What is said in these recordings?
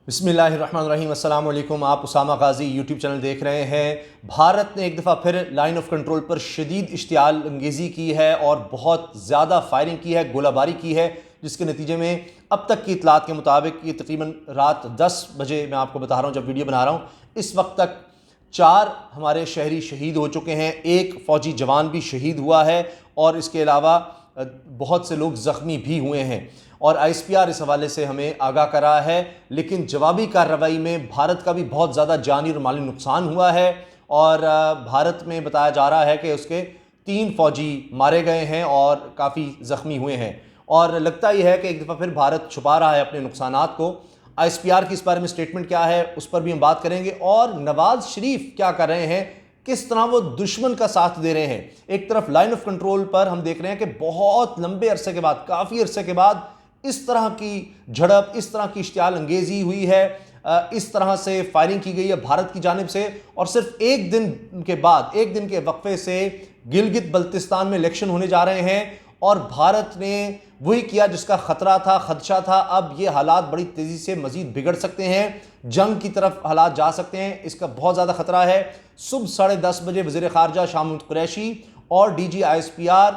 बिस्मिल्लाहिर्रहमानिर्रहीम। अस्सलाम वालेकुम। आप उसामा गाज़ी यूट्यूब चैनल देख रहे हैं। भारत ने एक दफ़ा फिर लाइन ऑफ कंट्रोल पर शदीद इश्तियाल अंगेज़ी की है और बहुत ज़्यादा फायरिंग की है, गोलाबारी की है, जिसके नतीजे में अब तक की इतलात के मुताबिक ये तकरीबन रात 10 बजे मैं आपको बता रहा हूँ जब वीडियो बना रहा हूँ, इस वक्त तक 4 हमारे शहरी शहीद हो चुके हैं, एक फ़ौजी जवान भी शहीद हुआ है और इसके अलावा बहुत से लोग ज़ख्मी भी हुए हैं। और ISPR इस हवाले से हमें आगाह कर रहा है, लेकिन जवाबी कार्रवाई में भारत का भी बहुत ज़्यादा जानी और माली नुकसान हुआ है और भारत में बताया जा रहा है कि उसके 3 फ़ौजी मारे गए हैं और काफ़ी ज़ख्मी हुए हैं। और लगता ही है कि एक दफ़ा फिर भारत छुपा रहा है अपने नुकसानात को। ISPR की इस बारे में स्टेटमेंट क्या है उस पर भी हम बात करेंगे और नवाज शरीफ क्या कर रहे हैं, किस तरह वो दुश्मन का साथ दे रहे हैं। एक तरफ लाइन ऑफ कंट्रोल पर हम देख रहे हैं कि बहुत लंबे अरसे के बाद, काफ़ी अरसे के बाद इस तरह की झड़प, इस तरह की इश्तियाल अंगेजी हुई है, इस तरह से फायरिंग की गई है भारत की जानिब से। और सिर्फ एक दिन के बाद, एक दिन के वक्फे से गिलगित बल्तिस्तान में इलेक्शन होने जा रहे हैं और भारत ने वही किया जिसका खतरा था, खदशा था। अब ये हालात बड़ी तेज़ी से मज़ीद बिगड़ सकते हैं, जंग की तरफ हालात जा सकते हैं, इसका बहुत ज़्यादा खतरा है। सुबह 10:30 बजे वज़ीर ख़ारजा शाह महमूद कुरैशी और DG ISPR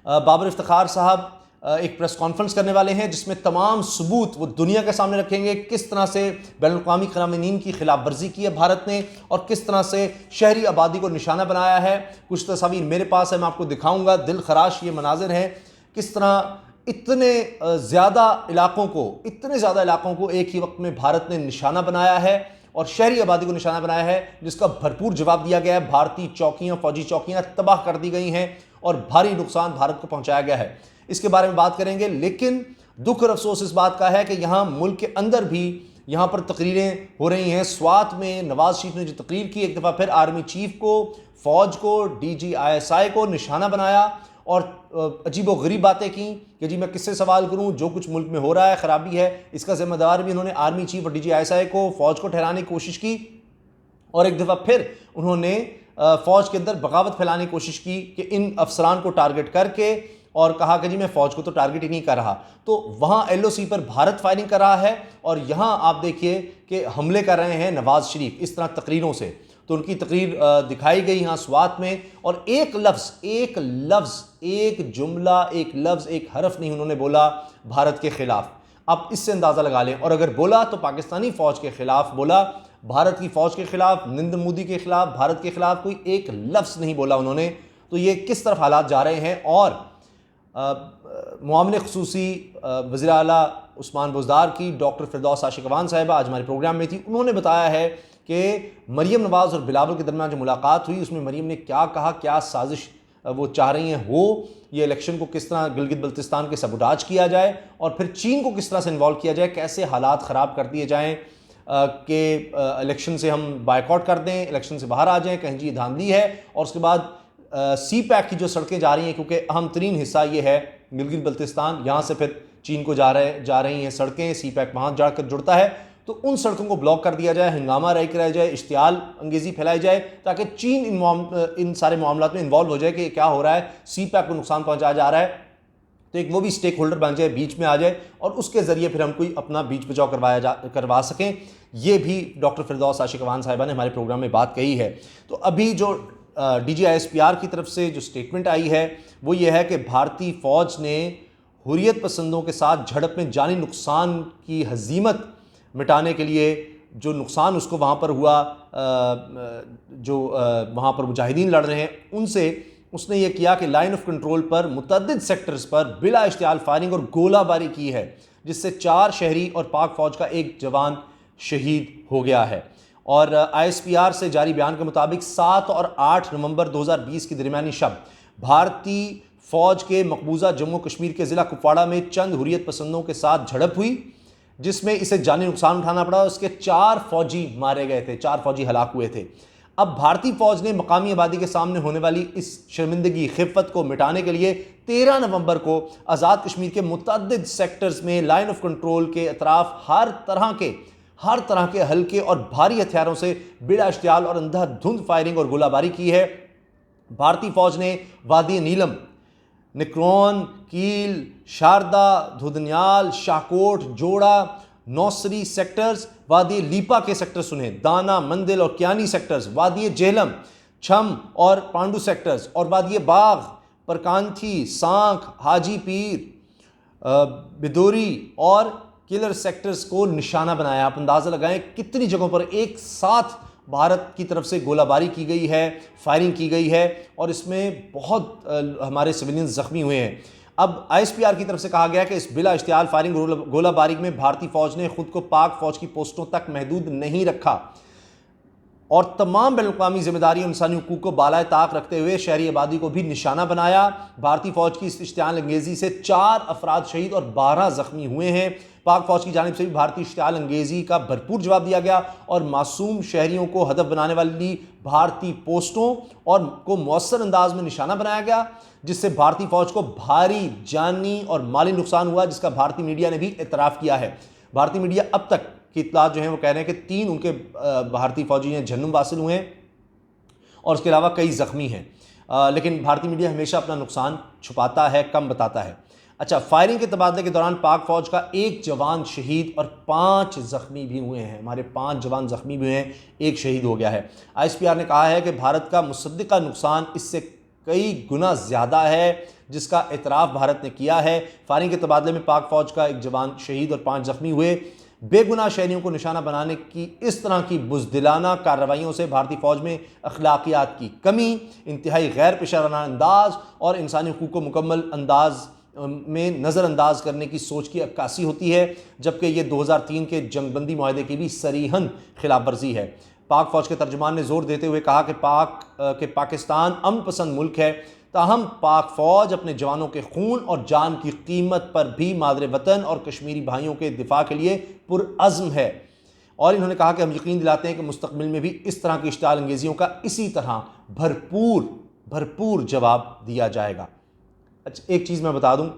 बाबर इफ्तिखार साहब एक प्रेस कॉन्फ्रेंस करने वाले हैं, जिसमें तमाम सबूत वो दुनिया के सामने रखेंगे, किस तरह से बैनुल-अक़वामी क़वानीन की खिलाफ वर्जी की है भारत ने और किस तरह से शहरी आबादी को निशाना बनाया है। कुछ तस्वीर मेरे पास है, मैं आपको दिखाऊंगा। दिल खराश ये मनाजिर हैं, किस तरह इतने ज़्यादा इलाकों को एक ही वक्त में भारत ने निशाना बनाया है और शहरी आबादी को निशाना बनाया है, जिसका भरपूर जवाब दिया गया है। भारतीय चौकियाँ, फौजी चौकियाँ तबाह कर दी गई हैं और भारी नुकसान भारत को पहुँचाया गया है। इसके बारे में बात करेंगे, लेकिन दुख और अफसोस इस बात का है कि यहाँ मुल्क के अंदर भी यहाँ पर तकरीरें हो रही हैं। स्वात में नवाज शरीफ ने जो तकरीर की, एक दफ़ा फिर आर्मी चीफ को, फ़ौज को, DG ISI को निशाना बनाया और अजीब व गरीब बातें की कि जी मैं किससे सवाल करूं, जो कुछ मुल्क में हो रहा है ख़राबी है, इसका ज़िम्मेदार भी उन्होंने आर्मी चीफ और DG ISI को, फ़ौज को ठहराने की कोशिश की। और एक दफ़ा फिर उन्होंने फ़ौज के अंदर बगावत फैलाने की कोशिश की कि इन अफसरान को टारगेट करके, और कहा कि जी मैं फ़ौज को तो टारगेट ही नहीं कर रहा। तो वहाँ LOC पर भारत फायरिंग कर रहा है और यहाँ आप देखिए कि हमले कर रहे हैं नवाज शरीफ इस तरह तकरीरों से। तो उनकी तकरीर दिखाई गई यहाँ स्वात में और एक लफ्ज़, एक जुमला, एक लफ्ज़, एक हरफ नहीं उन्होंने बोला भारत के ख़िलाफ़। आप इससे अंदाज़ा लगा लें, और अगर बोला तो पाकिस्तानी फ़ौज के ख़िलाफ़ बोला, भारत की फ़ौज के ख़िलाफ़, नरेंद्र मोदी के ख़िलाफ़, भारत के ख़िलाफ़ कोई एक लफ्ज़ नहीं बोला उन्होंने। तो ये किस तरफ हालात जा रहे हैं। और मुआविन ख़ुसूसी वज़ीर आला उस्मान बुज़दार की डॉक्टर फ़िरदौस आशिक़ अवान साहिबा आज हमारे प्रोग्राम में थी। उन्होंने बताया है कि मरियम नवाज़ और बिलावल के दरमियान जो मुलाकात हुई, उसमें मरियम ने क्या कहा, क्या साजिश वो चाह रही हैं हो, ये इलेक्शन को किस तरह गिलगित बल्तिस्तान के सबुटाज किया जाए और फिर चीन को किस तरह से इन्वॉल्व किया जाए, कैसे हालात ख़राब कर दिए जाएँ कि इलेक्शन से हम बायकॉट कर दें, इलेक्शन से बाहर आ जाएँ, कहीं जी धांधली है। और उसके बाद CPAC की जो सड़कें जा रही हैं, क्योंकि अहम तरीन हिस्सा ये है गिलगित बल्तिस्तान, यहाँ से फिर चीन को जा रही हैं सड़कें, CPAC वहाँ जाकर जुड़ता है, तो उन सड़कों को ब्लॉक कर दिया जाए, हंगामा राई कराया जाए, इश्तियाल अंगेज़ी फैलाई जाए, ताकि चीन इन सारे मामलों में इन्वॉल्व हो जाए कि क्या हो रहा है, CPAC को नुकसान पहुँचाया जा रहा है। तो एक वो भी स्टेक होल्डर बन जाए, बीच में आ जाए और उसके ज़रिए फिर हम कोई अपना बीच बचाव करवा सकें। ये भी डॉक्टर फ़िरदौस आशिक़ अवान साहिबा ने हमारे प्रोग्राम में बात कही है। तो अभी जो DG ISPR की तरफ से जो स्टेटमेंट आई है वो ये है कि भारतीय फ़ौज ने हुर्रियत पसंदों के साथ झड़प में जानी नुकसान की हज़ीमत मिटाने के लिए, जो नुकसान उसको वहाँ पर हुआ, जो वहाँ पर मुजाहिदीन लड़ रहे हैं उनसे, उसने ये किया कि लाइन ऑफ कंट्रोल पर मुतअद्दिद सेक्टर्स पर बिला इश्तियाल फायरिंग और गोलाबारी की है, जिससे 4 शहरी और पाक फ़ौज का एक जवान शहीद हो गया है। और ISPR से जारी बयान के मुताबिक 7 और 8 नवंबर 2020 की दरमियानी शब भारतीय फ़ौज के मकबूजा जम्मू कश्मीर के ज़िला कुपवाड़ा में चंद हुर्रियत पसंदों के साथ झड़प हुई, जिसमें इसे जानी नुकसान उठाना पड़ा। उसके 4 फ़ौजी मारे गए थे, 4 फ़ौजी हलाक हुए थे। अब भारतीय फ़ौज ने मकामी आबादी के सामने होने वाली इस शर्मिंदगी, खिफ़त को मिटाने के लिए 13 नवंबर को आज़ाद कश्मीर के मुतअद्दिद सेक्टर्स में लाइन ऑफ कंट्रोल के अतराफ हर तरह के हल्के और भारी हथियारों से बिला इश्तियाल और अंधाधुंध फायरिंग और गोलाबारी की है। भारतीय फ़ौज ने वादी नीलम, निक्रोन, कील, शारदा, धुदन्याल, शाकोट, जोड़ा, नौसरी सेक्टर्स, वादी लीपा के सेक्टर सुने, दाना, मंदिल और क्यानी सेक्टर्स, वादी जेहलम, छम और पांडू सेक्टर्स, और वादी बाग, परकांथी, सांख, हाजी पीर, बिदोरी और किलर सेक्टर्स को निशाना बनाया। आप अंदाज़ा लगाएं कितनी जगहों पर एक साथ भारत की तरफ से गोलाबारी की गई है, फायरिंग की गई है, और इसमें बहुत हमारे सिविलियन ज़ख्मी हुए हैं। अब ISPR की तरफ से कहा गया कि इस बिला इश्तियाल फायरिंग गोलाबारी में भारतीय फ़ौज ने खुद को पाक फ़ौज की पोस्टों तक महदूद नहीं रखा और तमाम बैनुल-अक़वामी ज़िम्मेदारी और इंसानी हुकूक को बालाए ताक रखते हुए शहरी आबादी को भी निशाना बनाया। भारतीय फ़ौज की इस इश्तियाल अंगेज़ी से 4 अफराद शहीद और 12 ज़ख्मी हुए हैं। पाक फ़ौज की जानिब से भी भारतीय इश्तियाल अंगेज़ी का भरपूर जवाब दिया गया और मासूम शहरियों को हदफ बनाने वाली भारतीय पोस्टों और को मौसर अंदाज में निशाना बनाया गया, जिससे भारतीय फ़ौज को भारी जानी और माली नुकसान हुआ, जिसका भारतीय मीडिया ने भी इतराफ़ किया है। भारतीय मीडिया अब तक की इत्तलात जो हैं वो कह रहे हैं कि 3 उनके भारतीय फौजी हैं जहन्नुम वासिल हुए हैं और उसके अलावा कई ज़ख्मी हैं, लेकिन भारतीय मीडिया हमेशा अपना नुकसान छुपाता है, कम बताता है। अच्छा, फायरिंग के तबादले के दौरान पाक फ़ौज का 1 जवान शहीद और 5 ज़ख्मी भी हुए हैं। हमारे 5 जवान ज़ख्मी भी हुए हैं, 1 शहीद हो गया है। ISPR ने कहा है कि भारत का मुसद्दिक़ा नुकसान इससे कई गुना ज़्यादा है, जिसका इतराफ़ भारत ने किया है। फायरिंग के तबादले में पाक फ़ौज का 1 जवान शहीद और 5 ज़ख्मी हुए। बेगुनाह शहरियों को निशाना बनाने की इस तरह की बुज़दिलाना कार्रवाइयों से भारतीय फ़ौज में अखलाकियात की कमी, इंतहाई गैर पेशराना अंदाज और इंसानी हुकूक को मुकम्मल अंदाज में नज़रअंदाज करने की सोच की अक्कासी होती है, जबकि ये 2003 के जंगबंदी मुआहदे की भी सरीहन खिलाफ वर्जी है। पाक फ़ौज के तर्जुमान ने जोर देते हुए कहा कि पाकिस्तान अमन पसंद मुल्क है, ताहम पाक फ़ौज अपने जवानों के खून और जान की कीमत पर भी मादरे वतन और कश्मीरी भाइयों के दिफा के लिए पुरअज़्म है। और इन्होंने कहा कि हम यकीन दिलाते हैं कि मुस्तक़बिल में भी इस तरह की इश्तियाल अंगेज़ियों का इसी तरह भरपूर जवाब दिया जाएगा। अच्छा, एक चीज़ मैं बता दूं,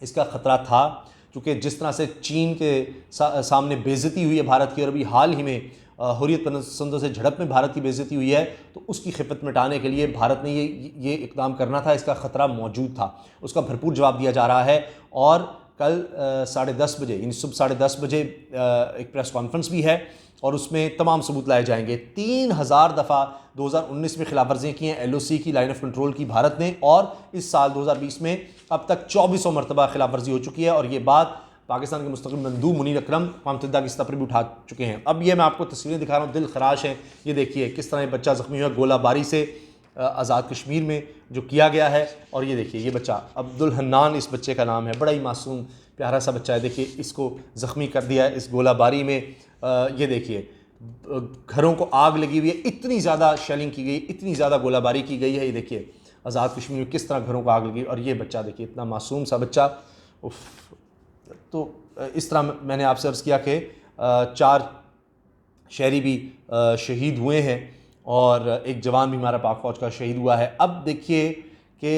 इसका ख़तरा था, क्योंकि जिस तरह से चीन के सामने बेइज्जती हुई है भारत की, और अभी हाल ही में हुर्रियत पसंदों से झड़प में भारत की बेइज्जती हुई है, तो उसकी खिफ़त मिटाने के लिए भारत ने ये इक़दाम करना था। इसका ख़तरा मौजूद था, उसका भरपूर जवाब दिया जा रहा है। और कल 10:30 बजे, यानी सुबह 10:30 बजे एक प्रेस कॉन्फ्रेंस भी है और उसमें तमाम सबूत लाए जाएंगे। 3000 दफ़ा 2019 में खिलाफ वर्जियाँ की हैं LOC की, लाइन ऑफ कंट्रोल की भारत ने, और इस साल 2020 में अब तक 2400 मरतबा खिलाफ वर्जी हो चुकी है। और ये बात पाकिस्तान के मुस्तक़िल मंदूब मुनीर अकरम अक़वाम मुत्तहिदा की सतह पर भी उठा चुके हैं। अब ये मैं आपको तस्वीरें दिखा रहा हूँ, दिल खराश है। ये देखिए किस तरह ये बच्चा ज़ख्मी हुआ गोलाबारी से आज़ाद कश्मीर में जो किया गया है। और ये देखिए, ये बच्चा अब्दुल हन्नान इस बच्चे का नाम है, बड़ा ही मासूम प्यारा सा बच्चा है। देखिए, इसको ज़ख्मी कर दिया है इस गोलाबारी में। ये देखिए, घरों को आग लगी हुई है, इतनी ज़्यादा शेलिंग की गई, इतनी ज़्यादा गोलाबारी की गई है। ये देखिए आज़ाद कश्मीर में किस तरह घरों को आग लगी, और ये बच्चा देखिए इतना मासूम सा बच्चा। तो इस तरह मैंने आपसे अर्ज़ किया कि 4 शहरी भी शहीद हुए हैं और 1 जवान भी हमारा पाक फ़ौज का शहीद हुआ है। अब देखिए कि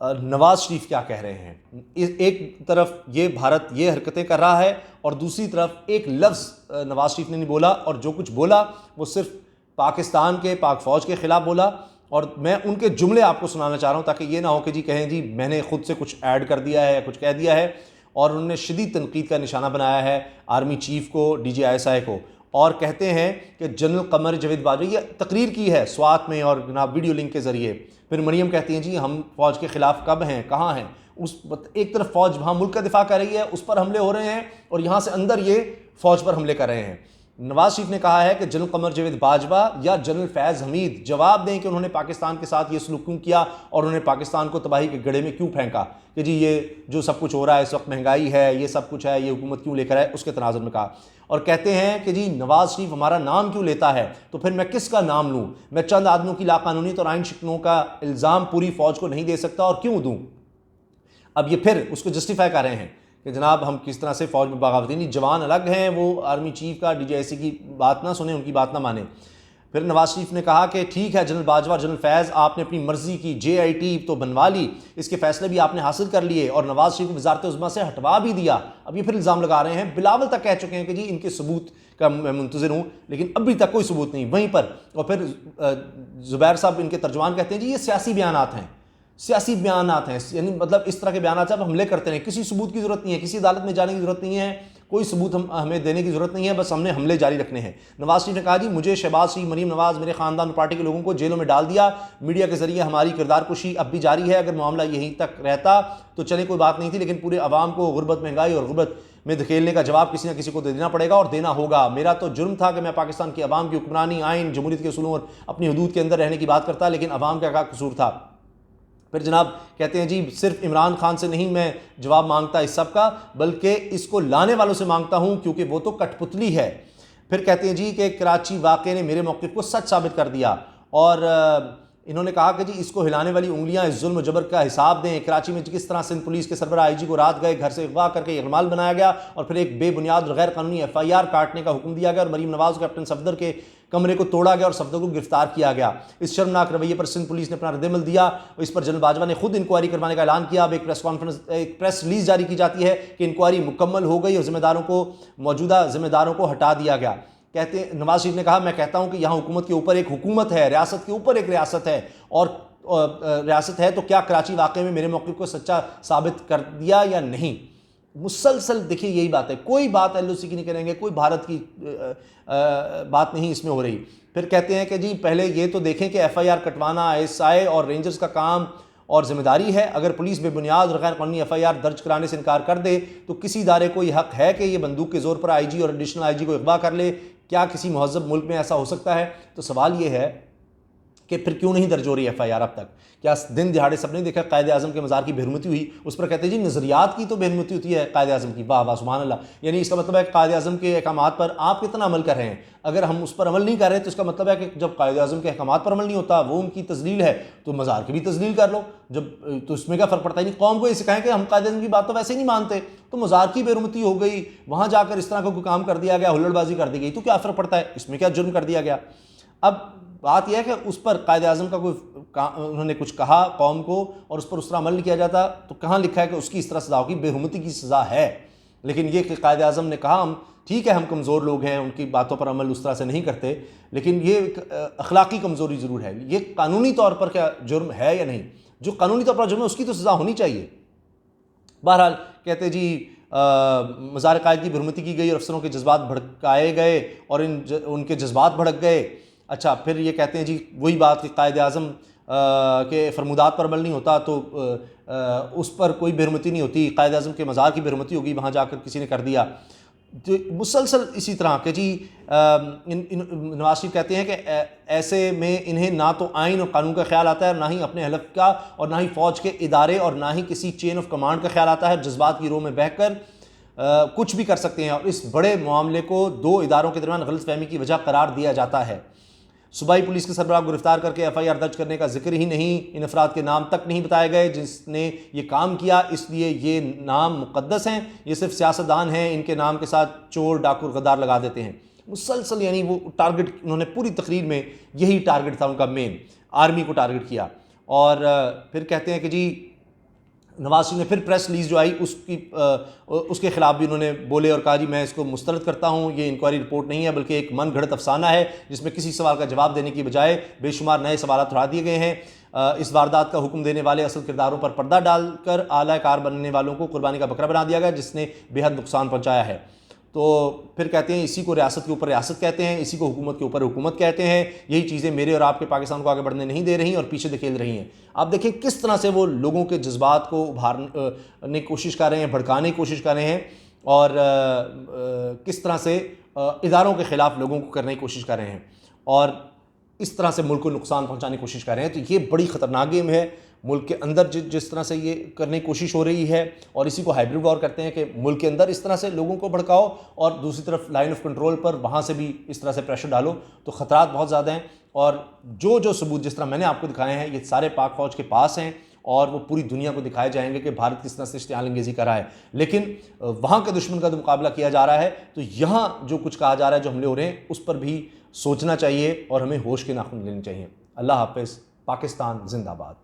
नवाज़ शरीफ क्या कह रहे हैं। एक तरफ ये भारत ये हरकतें कर रहा है और दूसरी तरफ एक लफ्ज़ नवाज़ शरीफ ने नहीं बोला, और जो कुछ बोला वो सिर्फ पाकिस्तान के पाक फ़ौज के ख़िलाफ़ बोला। और मैं उनके जुमले आपको सुनाना चाह रहा हूँ, ताकि ये ना हो कि जी कहें जी मैंने खुद से कुछ ऐड कर दिया है या कुछ कह दिया है। और उन्होंने शदीद तनकीद का निशाना बनाया है आर्मी चीफ को, DGISI को, और कहते हैं कि जनरल कमर जवेद बाजवा, ये तकरीर की है स्वात में और जनाब वीडियो लिंक के ज़रिए। फिर मरियम कहती हैं जी हम फ़ौज के ख़िलाफ़ कब हैं, कहाँ हैं। उस एक तरफ फ़ौज वहाँ मुल्क का दिफा कर रही है, उस पर हमले हो रहे हैं, और यहाँ से अंदर ये फ़ौज पर हमले कर रहे हैं। नवाज़ शरीफ ने कहा है कि जनरल कमर जवेद बाजवा या जनरल फैज़ हमीद जवाब दें कि उन्होंने पाकिस्तान के साथ ये सलूक क्यों किया और उन्होंने पाकिस्तान को तबाही के गड्ढे में क्यों फेंका, कि जी ये जो सब कुछ हो रहा है इस वक्त, महंगाई है, ये सब कुछ है, ये हुकूमत क्यों लेकर आए, उसके तनाज़ुर में कहा। और कहते हैं कि जी नवाज़ शरीफ हमारा नाम क्यों लेता है, तो फिर मैं किसका नाम लूँ, मैं चंद आदमियों की लाकानूनीत और आइन शिकनों का इल्ज़ाम पूरी फ़ौज को नहीं दे सकता, और क्यों दूँ। अब ये फिर उसको जस्टिफाई कर रहे हैं कि जनाब हम किस तरह से फ़ौज में बगावत, नहीं जवान अलग हैं, वो आर्मी चीफ का DGIC की बात ना सुने, उनकी बात ना माने। फिर नवाज़ शरीफ ने कहा कि ठीक है जनरल बाजवा, जनरल फैज़, आपने अपनी मर्ज़ी की JIT तो बनवा ली, इसके फैसले भी आपने हासिल कर लिए और नवाज़ शरीफ को वज़ारत उज़्मा से हटवा भी दिया। अब ये फिर इल्ज़ाम लगा रहे हैं, बिलावल तक कह चुके हैं कि जी इनके सबूत का मैं मुंतज़िर हूँ, लेकिन अभी तक कोई सबूत नहीं वहीं पर। और फिर ज़ुबैर साहब इनके तर्जुमान कहते हैं जी ये सियासी बयानात हैं, सियासी बयानात हैं, यानी मतलब इस तरह के बयानात जब हमले करते हैं, किसी सबूत की ज़रूरत नहीं है, किसी अदालत में जाने की ज़रूरत नहीं है, कोई सबूत हमें देने की ज़रूरत नहीं है, बस हमने हमले जारी रखने हैं। नवाज शरीफ ने कहा, जी मुझे शहबाज शरीफ, मरीम नवाज, मेरे ख़ानदान और पार्टी के लोगों को जेलों में डाल दिया, मीडिया के ज़रिए हमारी किरदार कुशी अब भी जारी है। अगर मामला यहीं तक रहता तो चले, कोई बात नहीं थी, लेकिन पूरे अवाम को गुर्बत, महंगाई और गुर्बत में धकेलने का जवाब किसी न किसी को देना पड़ेगा और देना होगा। मेरा तो जुर्म था कि मैं पाकिस्तान की अवाम की हुक्मरानी, आइन, जमहूरियत के उसूलों और अपनी हदूद के अंदर रहने की बात करता, लेकिन अवाम का क्या कसूर था। फिर जनाब कहते हैं, जी सिर्फ इमरान खान से नहीं मैं जवाब मांगता इस सब का, बल्कि इसको लाने वालों से मांगता हूं, क्योंकि वो तो कठपुतली है। फिर कहते हैं जी कि कराची वाक़े ने मेरे मौक़िफ़ को सच साबित कर दिया, और इन्होंने कहा कि जी इसको हिलाने वाली उंगलियां इस जुल्म जबर का हिसाब दें। कराची में किस तरह सिंध पुलिस के सरबराह आईजी को रात गए घर से अगवा करके यरमाल बनाया गया और फिर एक बेबुनियाद और गैर कानूनी FIR काटने का हुक्म दिया गया और मरीम नवाज, कैप्टन सफदर के कमरे को तोड़ा गया और सफदर को गिरफ्तार किया गया। इस शर्मनाक रवैये पर सिंध पुलिस ने अपना रद्दमल दिया। इस पर जनरल बाजवा ने खुद इंक्वायरी करवाने का ऐलान किया। अब एक प्रेस रिलीज जारी की जाती है कि इंक्वायरी मुकम्मल हो गई और मौजूदा जिम्मेदारों को हटा दिया गया। कहते हैं, नवाज शरीफ ने कहा, मैं कहता हूं कि यहाँ हुकूमत के ऊपर एक हुकूमत है, रियासत के ऊपर एक रियासत है, और रियासत है तो क्या कराची वाक़े में मेरे मौक़िफ़ को सच्चा साबित कर दिया या नहीं। मुसलसल देखिए यही बात है, कोई बात LOC की नहीं करेंगे, कोई भारत की बात नहीं इसमें हो रही। फिर कहते हैं कि जी पहले ये तो देखें कि FIR कटवाना ISI और रेंजर्स का काम और जिम्मेदारी है। अगर पुलिस बेबुनियाद और गैर कानूनी FIR दर्ज कराने से इनकार कर दे तो किसी इदारे को यह हक है कि ये बंदूक के ज़ोर पर IG और एडिशनल IG को अगवा कर ले। क्या किसी महज़ब मुल्क में ऐसा हो सकता है? तो सवाल ये है कि फिर क्यों नहीं दर्ज हो रही FIR अब तक? क्या दिन दिहाड़े सब नहीं देखा कायदे आज़म के मज़ार की बेहरमती हुई, उस पर कहते हैं जी नज़रियात की तो बेहरमती होती है कायदे आज़म की। वाह वाह सुभान अल्लाह। यानी इसका मतलब है कायदे आज़म के अहकामात पर आप कितना अमल कर रहे हैं। अगर हम उस पर अमल नहीं कर रहे तो इसका मतलब है कि जब कायदे आज़म के अहकामात पर अमल नहीं होता, वो उनकी तजलील है, तो मज़ार की भी तजलील कर लो। जब तो इसमें क्या फ़र्क पड़ता है? नहीं, कौम को ये सिखाएं कि हम कायदे आज़म की बात तो वैसे ही नहीं मानते, तो मज़ार की बेहरमती हो गई, वहाँ जाकर इस तरह का कोई काम कर दिया गया, हुल्लड़बाजी कर दी गई, तो क्या फ़र्क पड़ता है? इसमें क्या जुर्म कर दिया गया? अब बात यह है कि उस पर कायदे आज़म का उन्होंने कुछ कहा कौम को और उस पर उस तरह अमल नहीं किया जाता, तो कहाँ लिखा है कि उसकी इस तरह सज़ा होगी? बेहुरमती की सज़ा है। लेकिन ये कि कायदे आज़म ने कहा, हम ठीक है, हम कमज़ोर लोग हैं, उनकी बातों पर अमल उस तरह से नहीं करते, लेकिन ये अखलाकी कमज़ोरी ज़रूर है। ये कानूनी तौर पर क्या जुर्म है या नहीं? जो कानूनी तौर पर जुर्म है उसकी तो सज़ा होनी चाहिए। बहरहाल कहते जी मज़ार कायद की बेहुरमती की गई और अफसरों के जज्बात भड़काए गए और उनके जज्बात भड़क गए। अच्छा, फिर ये कहते हैं जी वही बात कि कायदे आज़म के फरमुदात पर अमल नहीं होता तो उस पर कोई बेहुरमती नहीं होती, कायदे आज़म के मज़ार की बेहुरमती होगी, वहाँ जाकर किसी ने कर दिया। तो मुसलसल इसी तरह के जी नवाज शरीफ कहते हैं कि ऐसे में इन्हें ना तो आइन और कानून का ख्याल आता है, ना ही अपने हलफ का, और ना ही फ़ौज के इदारे, और ना ही किसी चेन ऑफ कमांड का ख्याल आता है। जज्बात की रोह में बहकर कुछ भी कर सकते हैं और इस बड़े मामले को दो इदारों के दरमियान गलतफहमी की वजह करार दिया जाता है। सूबाई पुलिस के सरबराह को गिरफ्तार करके FIR दर्ज करने का जिक्र ही नहीं, इन अफराद के नाम तक नहीं बताए गए जिसने ये काम किया, इसलिए ये नाम मुकद्दस हैं, ये सिर्फ सियासतदान हैं, इनके नाम के साथ चोर, डाकू, गद्दार लगा देते हैं। मुसलसल यानी वो टारगेट, उन्होंने पूरी तकरीर में यही टारगेट था उनका मेन, आर्मी को टारगेट किया। और फिर कहते हैं कि जी नवाज शरीफ ने फिर प्रेस रिलीज जो आई उसके खिलाफ भी उन्होंने बोले और कहा, जी मैं इसको मुस्तरद करता हूँ, ये इंक्वायरी रिपोर्ट नहीं है बल्कि एक मन घड़त अफसाना है जिसमें किसी सवाल का जवाब देने की बजाय बेशुमार नए सवाल उठा दिए गए हैं। इस वारदात का हुक्म देने वाले असल किरदारों पर पर्दा डालकर आला कार बनने वालों को कुर्बानी का बकरा बना दिया गया, जिसने बेहद नुकसान पहुँचाया है। तो फिर कहते हैं इसी को रियासत के ऊपर रियासत कहते हैं, इसी को हुकूमत के ऊपर हुकूमत कहते हैं। यही चीज़ें मेरे और आपके पाकिस्तान को आगे बढ़ने नहीं दे रही और पीछे धकेल रही हैं। आप देखें किस तरह से वो लोगों के जज्बात को उभारने की कोशिश कर रहे हैं, भड़काने की कोशिश कर रहे हैं, और किस तरह से इदारों के ख़िलाफ़ लोगों को करने की कोशिश कर रहे हैं और इस तरह से मुल्क को नुकसान पहुँचाने की कोशिश कर रहे हैं। तो ये बड़ी ख़तरनाक गेम है। मुल्क के अंदर जिस तरह से ये करने की कोशिश हो रही है, और इसी को हाइब्रिड वॉर करते हैं कि मुल्क के अंदर इस तरह से लोगों को भड़काओ और दूसरी तरफ लाइन ऑफ कंट्रोल पर वहाँ से भी इस तरह से प्रेशर डालो, तो ख़तरात बहुत ज़्यादा हैं। और जो सबूत जिस तरह मैंने आपको दिखाए हैं, ये सारे पाक फ़ौज के पास हैं और वो पूरी दुनिया को दिखाए जाएंगे कि भारत किस तरह से इश्तियाल अंगेज़ी कर रहा है। लेकिन वहाँ के दुश्मन का जो मुकाबला किया जा रहा है, तो यहाँ जो कुछ कहा जा रहा है, जो हमले हो रहे हैं, उस पर भी सोचना चाहिए और हमें होश के नाखून लेने चाहिए। अल्लाह हाफ़िज़। पाकिस्तान जिंदाबाद।